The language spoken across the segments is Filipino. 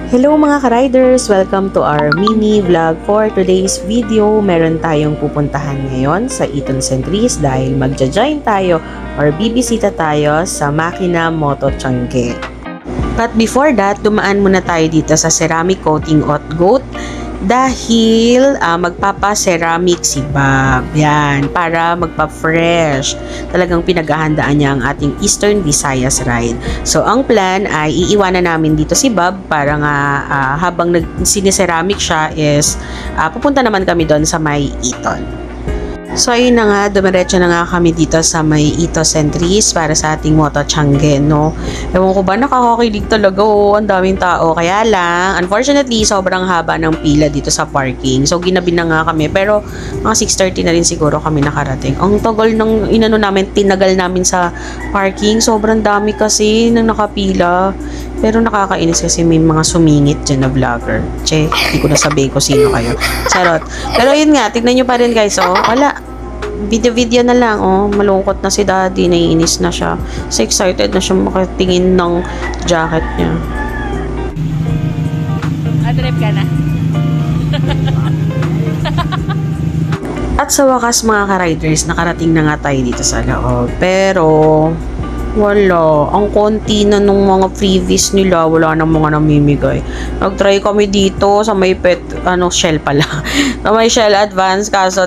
Hello mga ka-riders! Welcome to our mini vlog for today's video. Meron tayong pupuntahan ngayon sa Eton Centris dahil magja-join tayo or bibisita tayo sa Makina Moto Changge. But before that, dumaan muna tayo dito sa ceramic coating at goat dahil magpapa-ceramic si Bob. Yan, para magpa-fresh. Talagang pinaghahandaan niya ang ating Eastern Visayas ride. So, ang plan ay iiwanan namin dito si Bob para nga habang siniceramic siya is pupunta naman kami doon sa may Eton. So, ayun na nga, dumiretso na nga kami dito sa may Eton Centris para sa ating Moto Changge, no? Ewan ko ba, nakakakilig talaga, ang daming tao. Kaya lang, unfortunately, sobrang haba ng pila dito sa parking. So, ginabi na nga kami, pero mga 6:30 na rin siguro kami nakarating. Ang tagal ng tinagal namin sa parking. Sobrang dami kasi nang nakapila. Pero nakakainis kasi may mga sumingit dyan na vlogger. Che, hindi ko na sabihin ko sino kayo. Charot. Pero yun nga, tignan nyo pa rin guys, oh. Wala. Video na lang, oh. Malungkot na si daddy, naiinis na siya. So excited na siya makatingin ng jacket niya. Adrep ka na. At sa wakas mga ka-riders, nakarating na nga tayo dito sa loob. Pero wala. Ang konti na nung mga freebies nila. Wala na mga namimigay. Nag-try kami dito sa may Shell pala. Sa may Shell Advance. Kaso,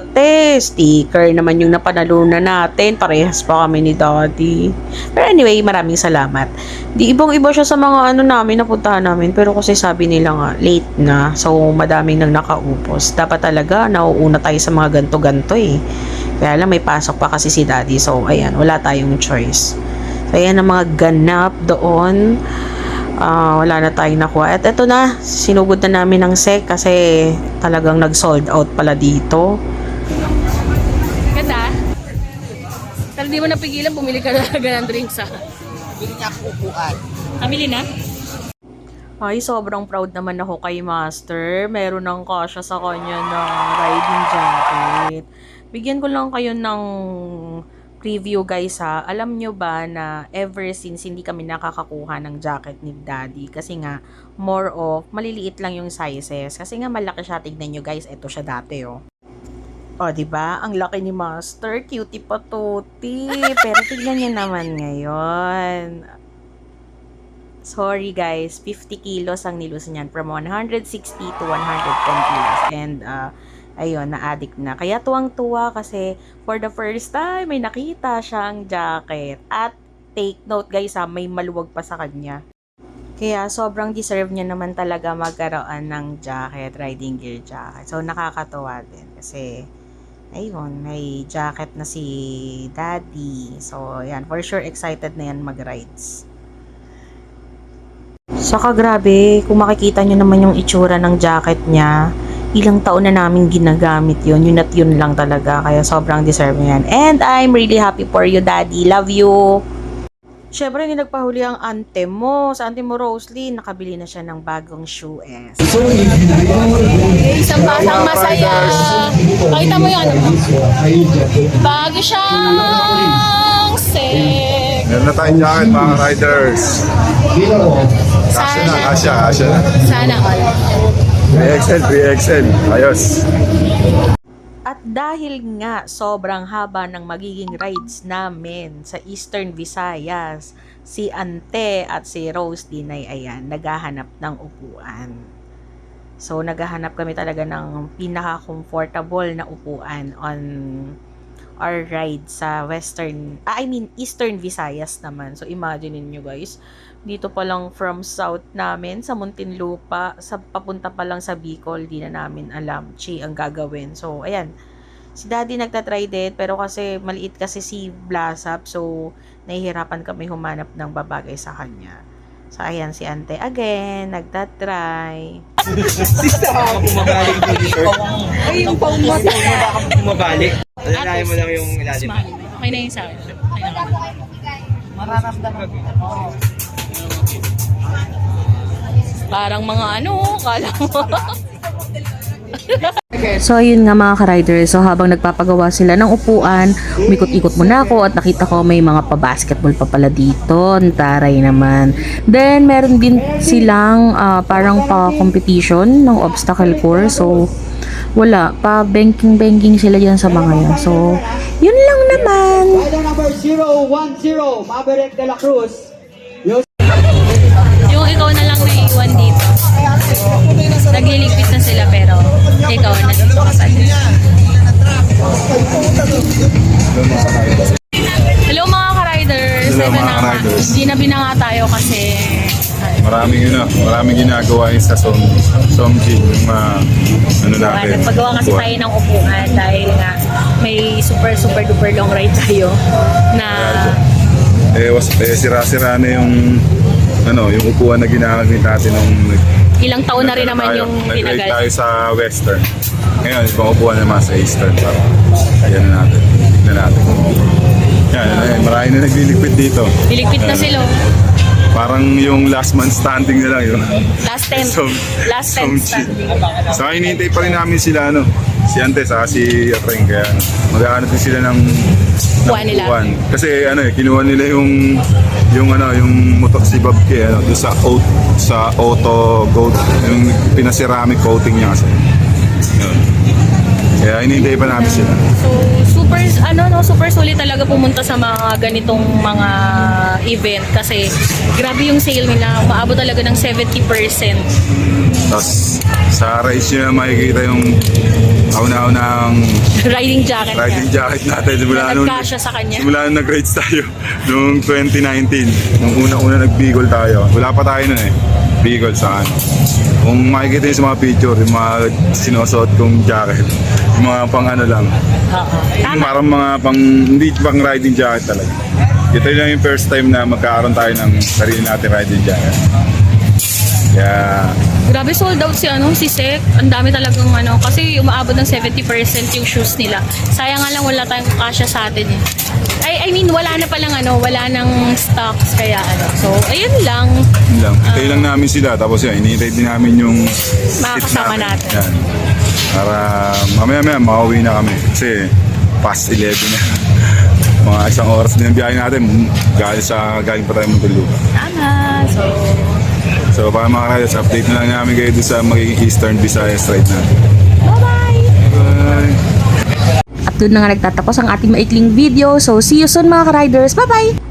sticker naman yung napanalunan natin. Parehas pa kami ni Daddy. Pero anyway, maraming salamat. Ibang-iba siya sa mga namin, napuntahan namin. Pero kasi sabi nila nga, late na. So, madaming nang nakaupos. Dapat talaga, nauuna tayo sa mga ganto-ganto eh. Kaya lang, may pasok pa kasi si Daddy. So, ayan, wala tayong choice. So, ayan ang mga ganap doon. Wala na tayong nakuha. At eto na, sinugod na namin ng SEC kasi talagang nag-sold out pala dito. Ganda. Pero di mo napigilan, bumili ka talaga ng drinks ha. Bili niya ako upuan. Kamili na? Ay, sobrang proud naman ako kay Master. Meron ng kasya sa kanya na riding jacket. Bigyan ko lang kayo ng preview guys ha. Alam nyo ba na ever since hindi kami nakakakuha ng jacket ni Daddy kasi nga more of maliliit lang yung sizes kasi nga malaki siya. Tignan nyo guys, ito siya dati oh. O diba? Ang laki ni Master, cutie patuti. Pero tignan nyo naman ngayon. Sorry guys, 50 kilos ang nilus niyan from 160 to 110 kilos and ayun, na-addict na. Kaya tuwang-tuwa kasi for the first time may nakita siyang jacket. At take note guys ha, may maluwag pa sa kanya. Kaya sobrang deserve niya naman talaga magkaroon ng jacket, riding gear jacket. So nakakatuwa din kasi ayun, may jacket na si Daddy. So ayan, for sure excited na yan mag-rides. Saka grabe, kung makikita nyo naman yung itsura ng jacket niya, ilang taon na namin ginagamit yun at yun lang talaga. Kaya sobrang deserve niya yan. And I'm really happy for you, Daddy. Love you! Siyempre, hindi nagpahuli ang ante mo. Sa ante mo, Rosalie, nakabili na siya ng bagong shoes. Isang batang masaya. Pakita mo yun. Bago siyang seg. Meron na tayong jacket mga riders. Kasya na, kasya na. Sana all. 3XL. Ayos. At dahil nga sobrang haba ng magiging rides namin sa Eastern Visayas, si Ante at si Rose din ay ayan, naghahanap ng upuan. So, naghahanap kami talaga ng pinaka-comfortable na upuan on our ride sa Eastern Visayas naman. So, imagine niyo guys, dito pa lang from south namin sa Muntinlupa, papunta pa lang sa Bicol, di na namin alam ang gagawin. So, ayan. Si Daddy nagtatry din, pero kasi maliit kasi si Blasap, so nahihirapan kami humanap ng babagay sa kanya. So, ayan si Ante again, nagtatry. Bumabalik mo dito. Ay, yung pang mo. Bumabalik. Alalayan mo lang yung ilalim. Okay na yun sa akin. Okay na. Mararamdaman mo. Parang mga kala mo. So ayun nga mga ka-riders, so habang nagpapagawa sila ng upuan, umikot-ikot muna ako at nakita ko may mga pa-basketball pa pala dito. Taray naman. Then meron din silang parang pa-competition ng obstacle course. So wala, pa-banking sila dyan sa mga yan. So yun lang naman. Rider number 010, Maverick de la Cruz. Yung ikaw na lang naiwan dito. Nagliligpit na sila pero ikaw na dito ka pa din. Hello mga ka-riders. Hello, Ito mga na nga. ka-riders. Hindi na binanga tayo kasi Maraming ginagawa yun sa Somji, yung ano natin. nagpagawa kasi tayo ng upuan dahil nga may super duper long ride tayo na Sira-sira na yung yung upuan na ginamit natin nung ilang taon na rin naman yung nag-ride tinagal. tayo sa Western. Ngayon, ibang upuan naman sa Eastern. Yan na natin. Tignan natin. Yan, marami na nagliligpit dito. Niligpit na sila. Parang yung last man standing na lang yun. Last 10 Somji. standing. Sa hinihintay pa rin namin sila, si Ante, saka si Atring, kaya mag-aanap din sila ng Upuan nila. upuan. Kasi kinuha nila yung motor si Bob K, doon sa auto gold, yung pinaceramic coating niya kasi. Yun. Kaya hinihintay pa namin sila. So, super sulit talaga pumunta sa mga ganitong mga event kasi grabe yung sale nila. Maabot talaga ng 70%. Tapos sa race nyo makikita yung kauna-unang Riding jacket riding niya. jacket natin. Na nagkasya sa kanya. Simula nung nag-rides tayo noong 2019. Nung una-una nag-Bicol tayo. Wala pa tayo nun Bicol saan. Kung makikita nyo sa mga picture, yung mga sinusuot kong jacket, yung mga pang lang. Oo. Yung parang mga hindi pang riding jacket talaga. Ito lang yung first time na magkakaroon tayo ng sarili natin riding jacket. Kaya, Grabe sold out si Sek. Ang dami talagang kasi umaabot ng 70% yung shoes nila. Sayang nga lang wala tayong kasya sa atin I mean wala na palang wala nang stocks kaya So ayun lang. yun lang. Hintay lang namin sila. Tapos hinihintay din namin yung Mga seat kasama natin. Yan. Para mamaya makauwi na kami. Kasi past 11 na. Mga isang oras din ang biyahe natin. Galing pa tayo Muntinlupa. Tama. So para mga riders, update na lang namin kayo doon sa magiging Eastern Visayas ride natin. Bye-bye. Bye! At doon na nga nagtatapos ang ating maikling video. So see you soon mga ka-riders. Bye-bye!